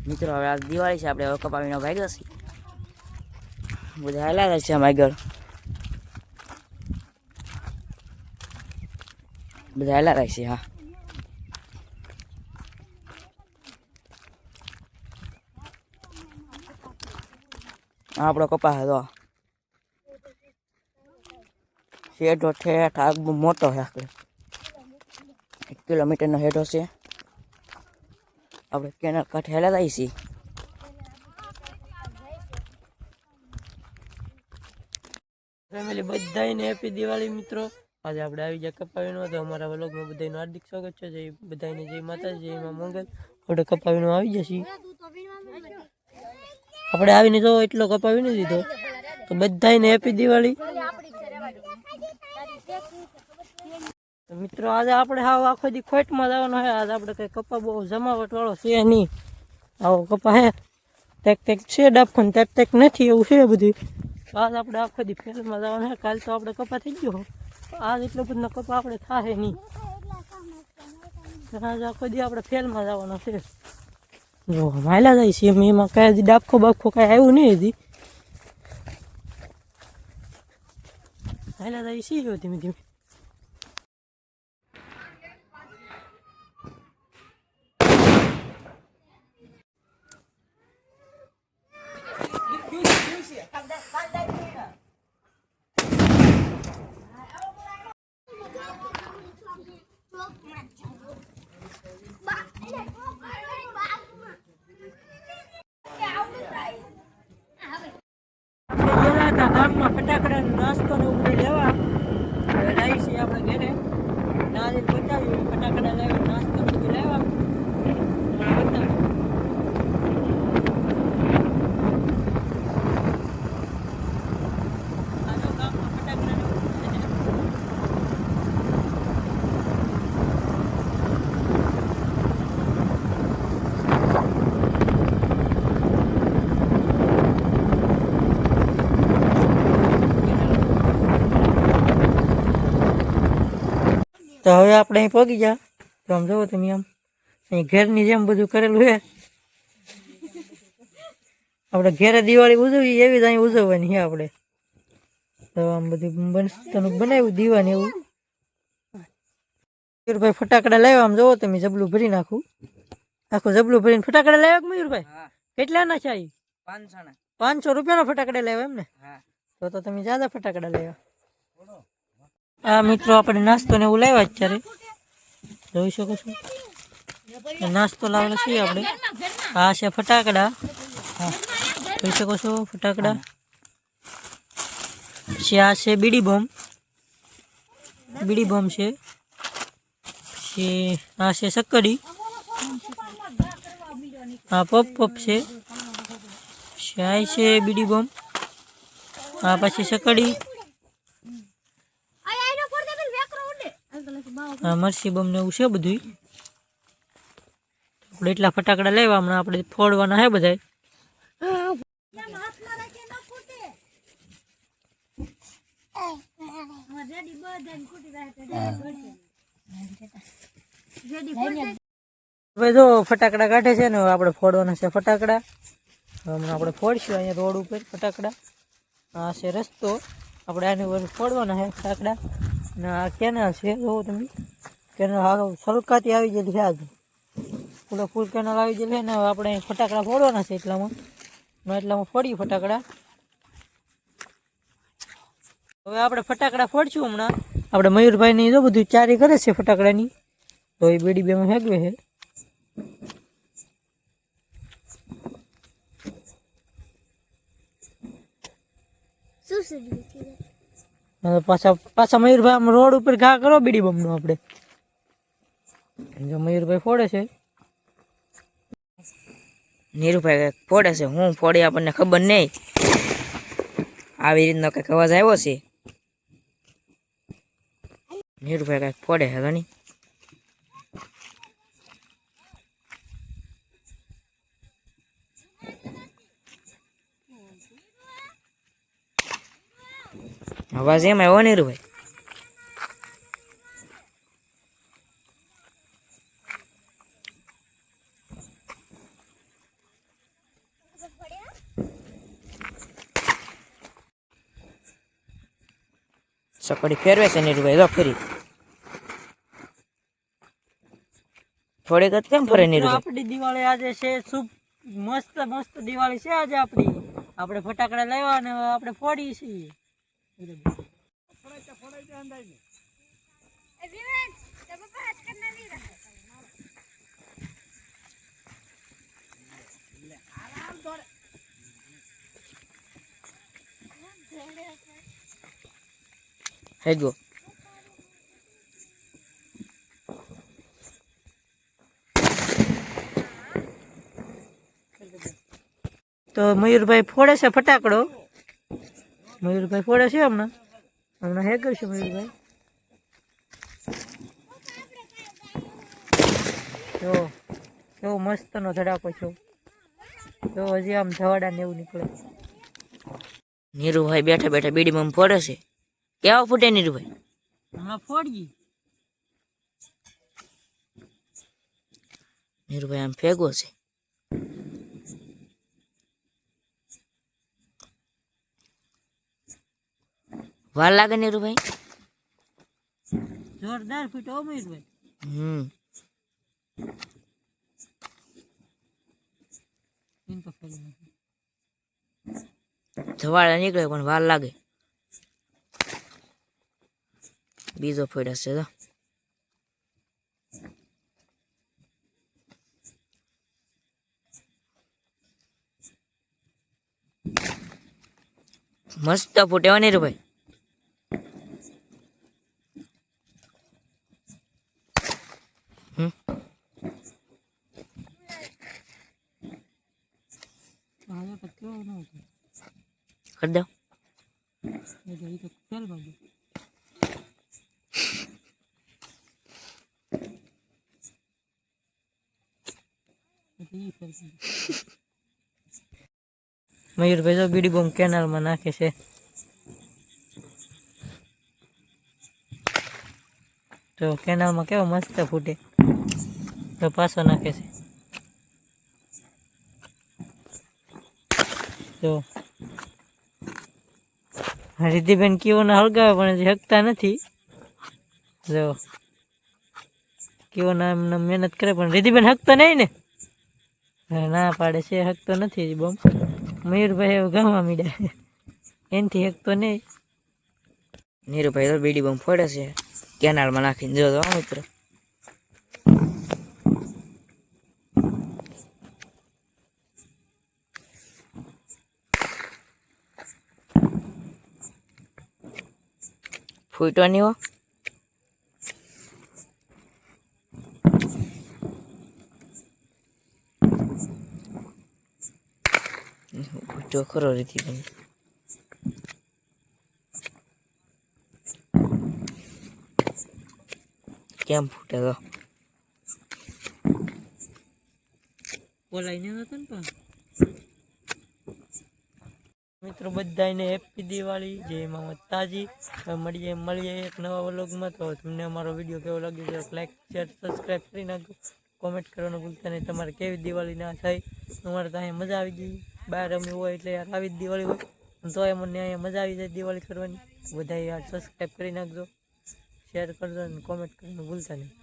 મિત્રો હવે આ દિવાળી છે, આપણે હવે કપાવીનો ભાગ્યો છે, બધા હાલ્યા છે આમ આગળ, બધા હાલ્યા છે. હા આપણો કપા હતો હેઠો ઠેઠ આગ મોટો છે, આપણે 1 કિલોમીટરનો હેઠો છે. આપણે કેનાલ કાંઠે હેલા જાય છીએ. ફેમિલી બધાને હેપી દિવાળી મિત્રો. આજે આપણે આવી ગયા કપાવીનો તો અમારા વ્લોગમાં બધાનું હાર્દિક સ્વાગત છે. જય બધાને જય માતાજી, જય માં મંગલ. આપણે કપાવીનો આવી જશે. આપણે આવીને જો એટલો કપાવી નથી દીધો તો બધાને હેપી દિવાળી. મિત્રો આજે આપણે હાવ આખો દી ખોટમાં જવાનો છે. આજે આપણે કઈ કપા બહુ જમાવટ વાળો છે નહીં. આવો કપા હે ટેક ટેક છે, ડાબખોન ટેક ટેક નથી, એવું છે બધું. આજ આપણે આખો દી ફેલમાં જવાનું છે. કાલ તો આપણે કપા થઈ ગયો, આજ એટલો બધો કપા આપણે થાય નહીં. આજે આખો દી આપણે ફેલમાં જવાનો છે. જો માયલા જાય છે એમાં કાંઈ ડાબખો બાબખો કાંઈ આવ્યું નહીં હજી. માયલા જાય છે ધીમે ધીમે. ગામમાં ફટાકડા નાસ્તો ને ઉભરી લેવા હવે જાય છે આપણે ઘરે. નારિયેલ બતાવી ફટાકડા લેવા, નાસ્તો બધું લેવા બતાવી. તો હવે આપણે અહીં પહોંચી ગયા. તો આમ જોવો તમે, આમ અહીં ઘેરની જેમ બધું કરેલું છે. આપણે ઘેરે દિવાળી ઉજવીએ એવી જ અહીં ઉજવવાની છે આપણે. તો આમ બધું બનાવ્યું દીવાની એવું. મયુરભાઈ ફટાકડા લાવ્યા, આમ જોવો તમે, જબલું ભરી નાખું, આખું જબલું ભરીને ફટાકડા લાવ્યા કે મયુરભાઈ? કેટલા ના છે? 500 રૂપિયાના ફટાકડા લાવ્યા એમ ને? તો તમે જ્યાદા ફટાકડા લાવ્યા. આ મિત્રો આપણે નાસ્તો ને એવું લાવ્યા અત્યારે, જોઈ શકો છો. નાસ્તો લાવેલો છીએ આપણે. આ છે ફટાકડા, હા જોઈ શકો છો ફટાકડા. પછી આ છે બીડી બોમ્બ, બીડી બોમ્બ છે. પછી આ છે સક્કડી, આ પોપ પોપ છે. પછી આ છે બીડી બોમ્બ, આ પછી સક્કડી. હા મરસી બમ ને એવું છે બધું. આપણે એટલા ફટાકડા લેવા, હમણાં આપણે ફોડવાના હે બધા. હવે જો ફટાકડા કાઢે છે ને, આપણે ફોડવાના છે ફટાકડા. હમણાં આપણે ફોડશું અહીંયા રોડ ઉપર ફટાકડા. આ છે રસ્તો, આપણે આની ઉપર ફોડવાના છે ફટાકડા. ને આ કેનાલ છે, જોવો તમે, કેનાલ સલકાતી આવી ગયેલી છે. આજ પૂરો ફૂલ કેનાલ આવી ગયેલી છે ને. હવે આપણે ફટાકડા ફોડવાના છે એટલામાં ફોડીએ ફટાકડા. હવે આપણે ફટાકડા ફોડશું હમણાં. આપણે મયુરભાઈની જો બધું ચારી કરે છે ફટાકડાની, તો એ બેડી બેમાં હેગવે છે. પાછા મયુરભાઈ આમ રોડ ઉપર ઘા કરો બીડી બમ નો. આપણે જો મયુરભાઈ ફોડે છે, નીરુભાઈ ફોડે છે, હું ફોડી આપણને ખબર નહીં. આવી રીતનો કંઈક અવાજ આવ્યો છે. નીરુભાઈ કંઈક ફોડે છે ઘણી. અવાજ એમ આવ્યો નીરુભાઈ. સકડી ફેરવે છે નીરુભાઈ, જો ફરી થોડીક જ કેમ ફરે નીરુભાઈ? આપણી દિવાળી આજે છે શુભ, મસ્ત મસ્ત દિવાળી છે આજે આપણી. આપણે ફટાકડા લાવ્યા અને આપણે ફોડી છીએ. હે ગો તો મયુરભાઈ ફોડે છે ફટાકડો. મયુરભાઈ ફોડે છે હમણાં હે કરશે મયુરભાઈ. જો કેવો મસ્તનો ધડાકો છે. તો હજી આમ ધવાડા ને એવું નીકળે. નીરુભાઈ બેઠા બેઠા બીડી બમ ફોડે છે. કેવા ફૂટે નીરુભાઈ? હમણાં ફોડી. નીરુભાઈ આમ ફેગો છે. વાર લાગે નીરુભાઈ? જોરદાર ફૂટો મયુરભાઈ. ધવાડા નીકળે પણ વાર લાગે. બીજો ફોડ્યા છે તો મસ્ત ફૂટ્યા નીરુભાઈ. કરી દો. મયુરભાઈ તો બીડી બોમ્બ કેનાલમાં નાખે છે. તો કેનાલમાં કેવો મસ્ત ફૂટે. તો પાછો નાખે છે. તો રિદ્ધિબેન કીઓને હળગાવે પણ હજી હકતા નથી. જો કીઓના એમને મહેનત કરે પણ રિદ્ધિબેન હકતો નહીં ને. ના પાડે છે, હકતો નથી હજી બોમ્બ. મયુરભાઈ એવું ગામમાં મીડ્યા એનથી હકતો નહીં. નીરુભાઈ તો બીડી બમ ફોડે છે કેનાલમાં નાખીને. જો મિત્ર ફૂટો નહીં હો. ફૂટો ખરો રીતિ કેમ ફૂટે તો બોલાઈને હતો ને પણ. મિત્રો બધાને હેપી દિવાળી, જય માતાજી. મળીએ એક નવા વ્લોગમાં. તો તમને અમારો વિડીયો કેવો લાગ્યો છે લાઈક શેર સબસ્ક્રાઈબ કરી નાખજો. કોમેન્ટ કરવાનું ભૂલતા નહીં તમારે કેવી દિવાળી ના થાય. અમારે તો અહીંયા મજા આવી ગઈ. બહાર રમી હોય એટલે યાર આવી જ દિવાળી હોય તો મને અહીંયા મજા આવી જાય દિવાળી કરવાની. બધા યાર સબસ્ક્રાઈબ કરી નાખજો, શેર કરજો અને કોમેન્ટ કરવાનું ભૂલતા નહીં.